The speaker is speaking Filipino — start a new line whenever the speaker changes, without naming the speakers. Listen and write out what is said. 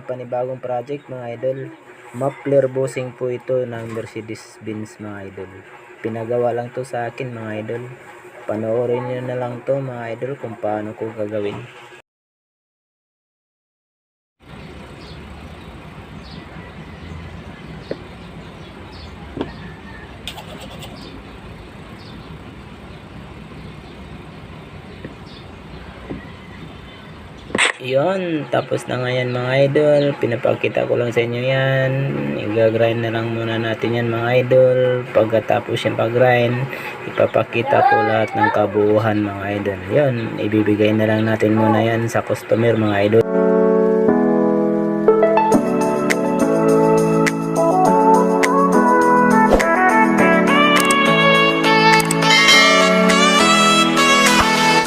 panibagong project mga idol. Muffler bushing po ito ng Mercedes-Benz mga idol. Pinagawa lang to sa akin mga idol. Panoorin nyo na lang to mga idol kung paano ko gagawin. Yun, tapos na nga yan mga idol. Pinapakita ko lang sa inyo yan. I-grind na lang muna natin yan mga idol. Pagkatapos yung pag-grind, ipapakita ko lahat ng kabuuhan mga idol. Yun, ibibigay na lang natin muna yan sa customer mga idol.